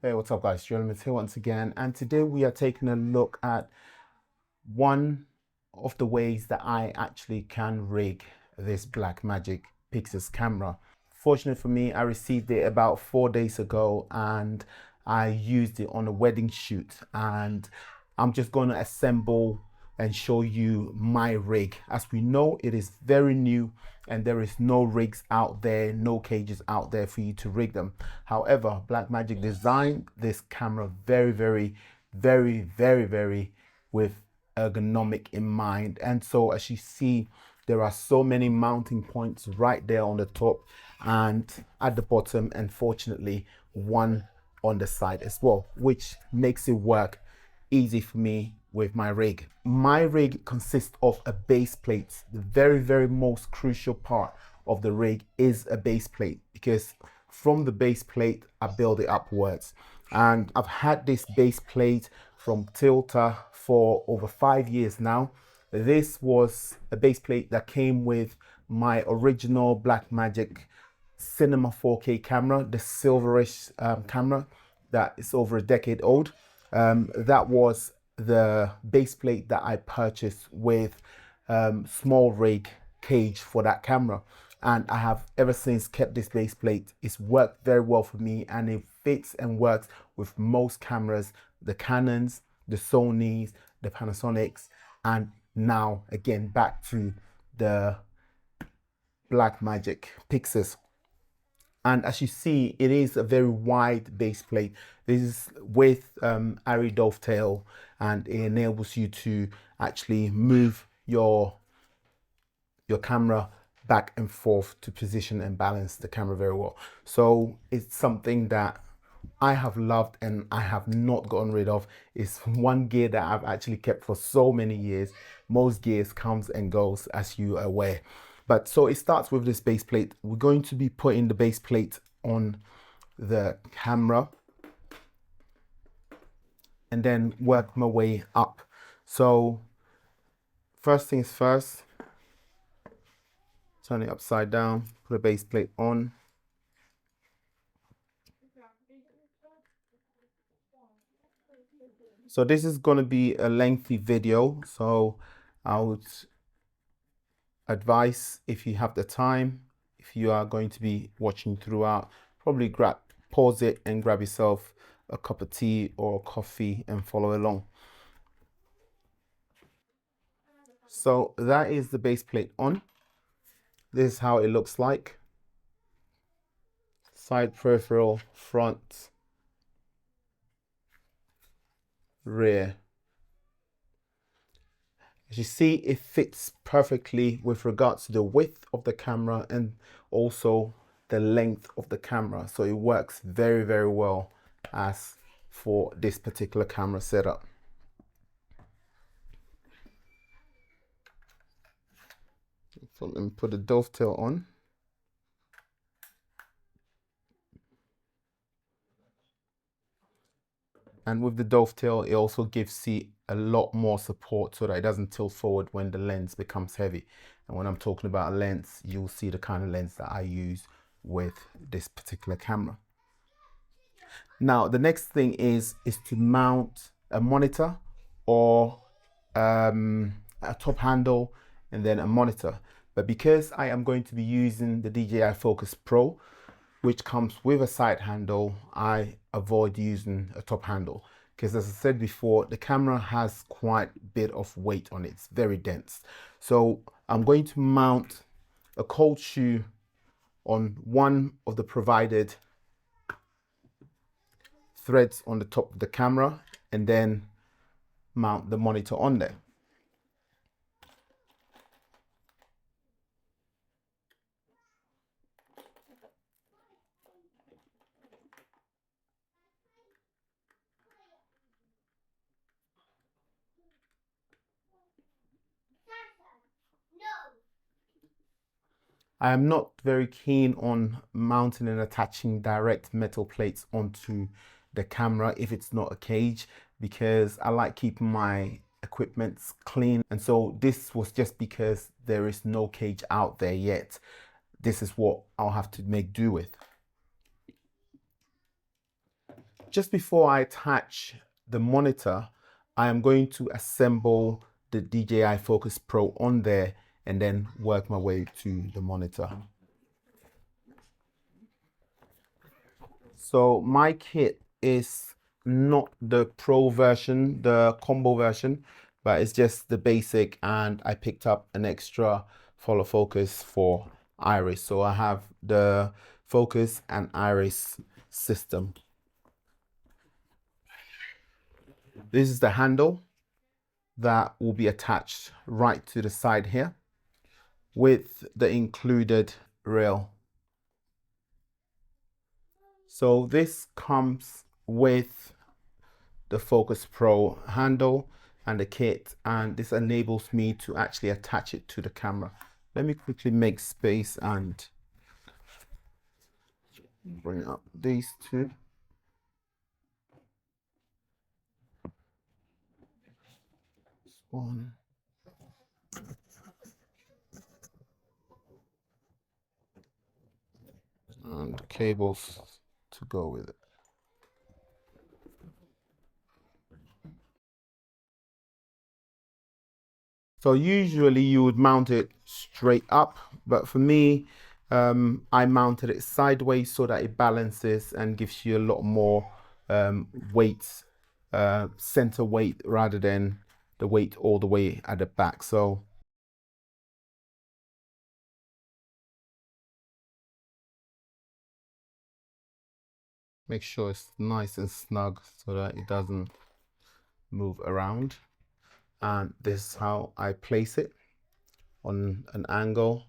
Hey, what's up guys? Jeremy here once again, and today we are taking a look at one of the ways that I actually can rig this Blackmagic Pyxis camera. Fortunate for me, I received it about 4 days ago and I used it on a wedding shoot, and I'm just going to assemble and show you my rig. As we know, it is very new and there is no rigs out there, no cages out there for you to rig them. However, Blackmagic designed this camera very with ergonomic in mind. And so as you see, there are so many mounting points right there on the top and at the bottom, and fortunately one on the side as well, which makes it work easy for me with my rig. My rig consists of a base plate. The very most crucial part of the rig is a base plate, because from the base plate I build it upwards. And I've had this base plate from Tilta for over 5 years now. This was a base plate that came with my original Blackmagic Cinema 4K camera, the silverish camera that is over a decade old. That was the base plate that I purchased with small rig cage for that camera, and I have ever since kept this base plate. It's worked very well for me and it fits and works with most cameras, the Canons, the Sonys, the Panasonics, and now again back to the Blackmagic Pyxis. And as you see, it is a very wide base plate. This is with Ari dovetail, and it enables you to actually move your camera back and forth to position and balance the camera very well. So it's something that I have loved and I have not gotten rid of. It's one gear that I've actually kept for so many years. Most gears comes and goes, as you are aware. But so it starts with this base plate. We're going to be putting the base plate on the camera and then work my way up. So first things first, turn it upside down, put a base plate on. So this is going to be a lengthy video, so I would advise, if you have the time, if you are going to be watching throughout, probably pause it and grab yourself a cup of tea or coffee and follow along. So that is the base plate on. This is how it looks like. Side peripheral, front, rear. As you see, it fits perfectly with regards to the width of the camera and also the length of the camera. So it works very well as for this particular camera setup. So let me put the dovetail on. And with the dovetail, it also gives it a lot more support so that it doesn't tilt forward when the lens becomes heavy. And when I'm talking about a lens, you'll see the kind of lens that I use with this particular camera. Now, the next thing is to mount a monitor or a top handle and then a monitor. But because I am going to be using the DJI Focus Pro, which comes with a side handle, I avoid using a top handle because, as I said before, the camera has quite a bit of weight on it. It's very dense. So I'm going to mount a cold shoe on one of the provided threads on the top of the camera and then mount the monitor on there. I am not very keen on mounting and attaching direct metal plates onto the camera if it's not a cage, because I like keeping my equipment clean. And so this was just because there is no cage out there yet. This is what I'll have to make do with. just before I attach the monitor, I am going to assemble the DJI Focus Pro on there and then work my way to the monitor. So my kit is not the Pro version, the combo version, but it's just the basic, and I picked up an extra follow focus for iris. So I have the focus and iris system. This is the handle that will be attached right to the side here with the included rail. So this comes with the Focus Pro handle and the kit, and this enables me to actually attach it to the camera. Let me quickly make space and bring up these two. One. And cables to go with it. So usually you would mount it straight up, but for me, I mounted it sideways so that it balances and gives you a lot more weight, center weight, rather than the weight all the way at the back. So make sure it's nice and snug so that it doesn't move around. And this is how I place it on an angle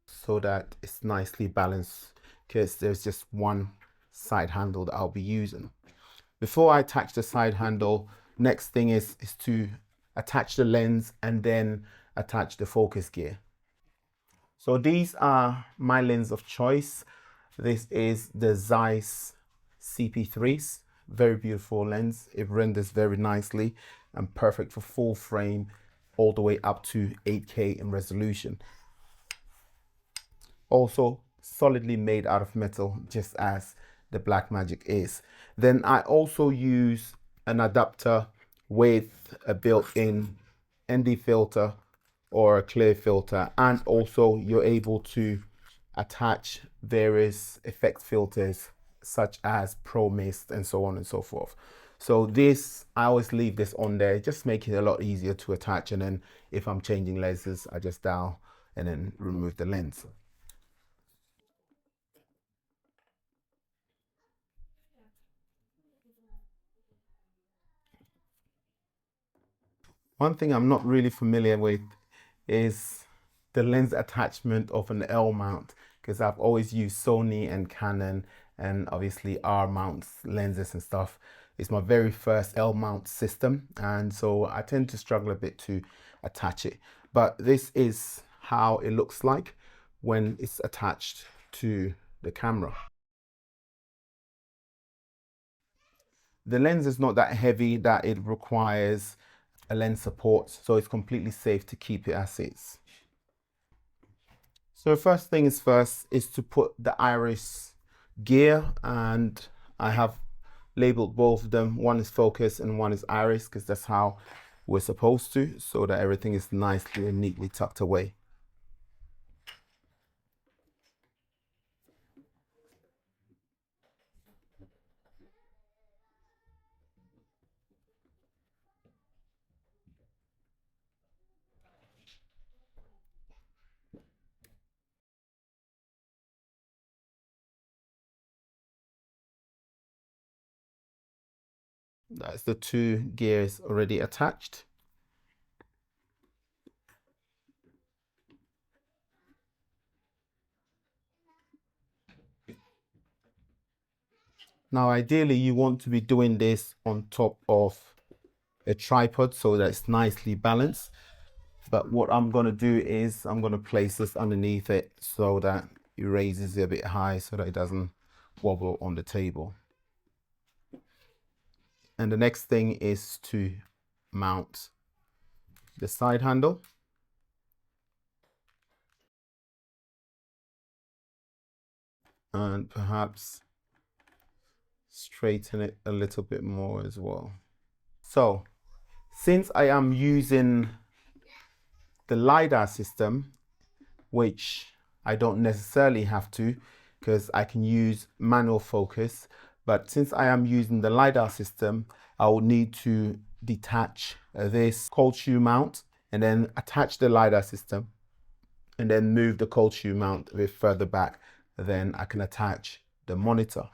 so that it's nicely balanced, because there's just one side handle that I'll be using. Before I attach the side handle, next thing is to attach the lens and then attach the focus gear. So these are my lens of choice. This is the Zeiss CP3s, very beautiful lens. It renders very nicely and perfect for full frame all the way up to 8K in resolution. Also solidly made out of metal, just as the Blackmagic is. Then I also use an adapter with a built-in ND filter or a clear filter, and also you're able to attach various effect filters such as Pro Mist and so on and so forth. So this, I always leave this on there, just make it a lot easier to attach, and then if I'm changing lenses, I just dial and then remove the lens. One thing I'm not really familiar with is the lens attachment of an L mount, because I've always used Sony and Canon and obviously R mounts lenses and stuff. It's my very first L mount system, and so I tend to struggle a bit to attach it. But this is how it looks like when it's attached to the camera. The lens is not that heavy that it requires a lens support, so it's completely safe to keep it as is. So first thing is first is to put the iris gear, and I have labeled both of them. One is focus and one is iris, because that's how we're supposed to, so that everything is nicely and neatly tucked away. That's the two gears already attached. Now, ideally, you want to be doing this on top of a tripod so that it's nicely balanced. But what I'm going to do is I'm going to place this underneath it so that it raises it a bit high so that it doesn't wobble on the table. And the next thing is to mount the side handle. And perhaps straighten it a little bit more as well. So since I am using the LiDAR system, which I don't necessarily have to because I can use manual focus, but since I am using the LiDAR system, I will need to detach this cold shoe mount and then attach the LiDAR system and then move the cold shoe mount a bit further back. Then I can attach the monitor.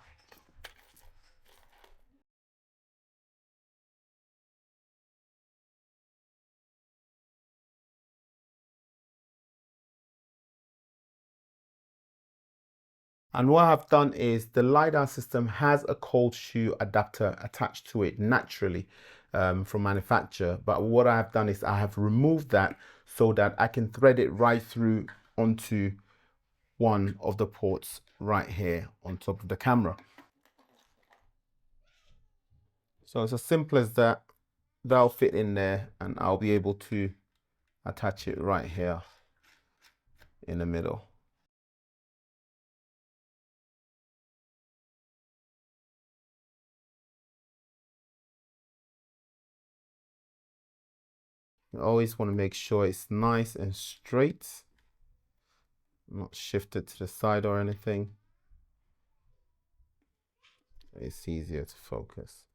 And what I've done is the LiDAR system has a cold shoe adapter attached to it naturally from manufacturer. But what I have done is I have removed that so that I can thread it right through onto one of the ports right here on top of the camera. So it's as simple as that. That'll fit in there and I'll be able to attach it right here in the middle. You always want to make sure it's nice and straight, not shifted to the side or anything. It's easier to focus.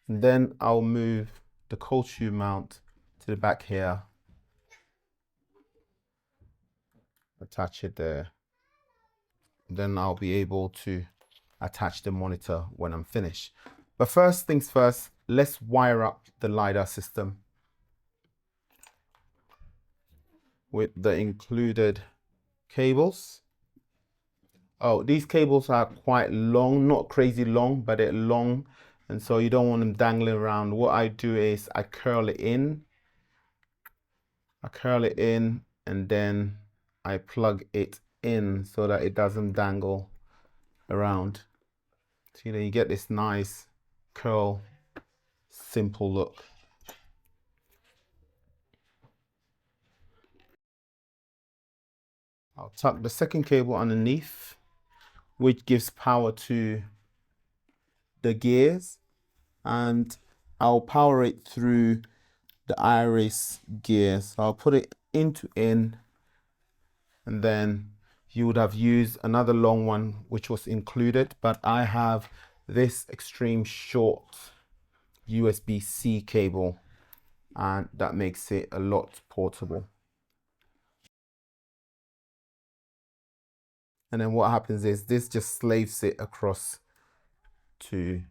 And then I'll move the cold shoe mount to the back here, attach it there. Then I'll be able to attach the monitor when I'm finished. But first things first, let's wire up the LiDAR system with the included cables. Oh, these cables are quite long, not crazy long, but they're long. And so you don't want them dangling around. What I do is I curl it in. And then I plug it in so that it doesn't dangle around. So you get this nice curl, simple look. I'll tuck the second cable underneath, which gives power to the gears, and I'll power it through the iris gear. So I'll put it into in, and then you would have used another long one which was included, but I have this extreme short USB-C cable and that makes it a lot portable. And then what happens is this just slaves it across to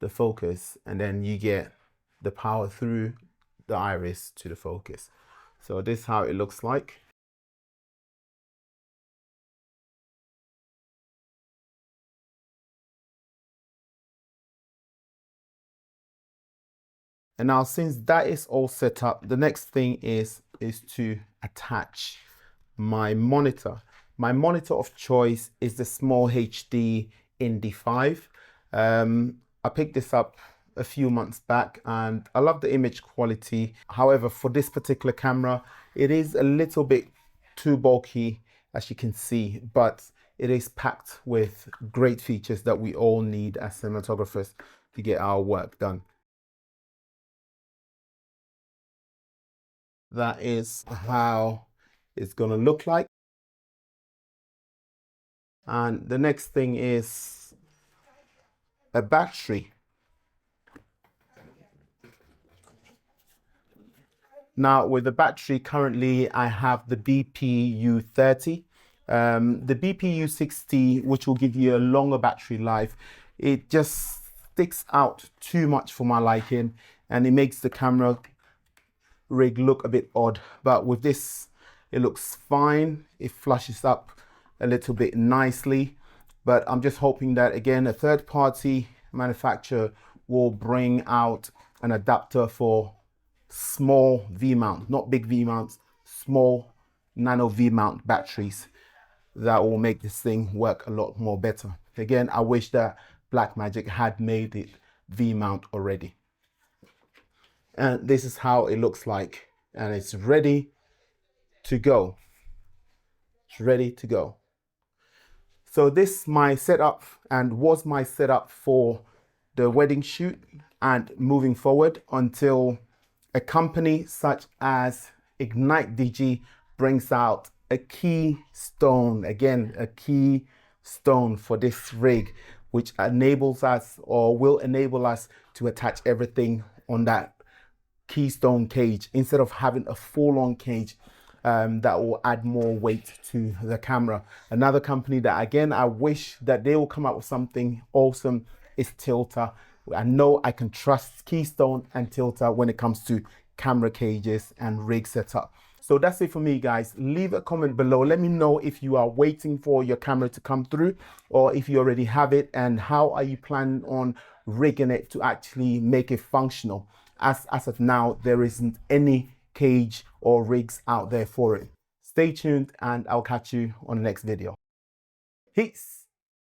the focus, and then you get the power through the iris to the focus. So this is how it looks like. And now since that is all set up, the next thing is to attach my monitor. My monitor of choice is the Small HD Indy 5. I picked this up a few months back and I love the image quality. However, for this particular camera, it is a little bit too bulky, as you can see, but it is packed with great features that we all need as cinematographers to get our work done. That is how it's going to look like. And the next thing is a battery. Now with the battery, currently I have the BPU30. The BPU60, which will give you a longer battery life, it just sticks out too much for my liking and it makes the camera rig look a bit odd. But with this, it looks fine. It flushes up a little bit nicely. But I'm just hoping that, again, a third-party manufacturer will bring out an adapter for small V-mount, not big V-mounts, small nano V-mount batteries that will make this thing work a lot more better. Again, I wish that Blackmagic had made it V-mount already. And this is how it looks like, and it's ready to go. It's ready to go. So this is my setup and was my setup for the wedding shoot and moving forward until a company such as Ignite DG brings out a key stone, again, a key stone for this rig, which enables us or will enable us to attach everything on that keystone cage instead of having a full-on cage. That will add more weight to the camera. Another company that, again, I wish that they will come up with something awesome is Tilter. I know I can trust Keystone and Tilter when it comes to camera cages and rig setup. So that's it for me, guys. Leave a comment below. Let me know if you are waiting for your camera to come through or if you already have it, and how are you planning on rigging it to actually make it functional. As of now, there isn't any cage or rigs out there for it. Stay tuned and I'll catch you on the next video. Peace.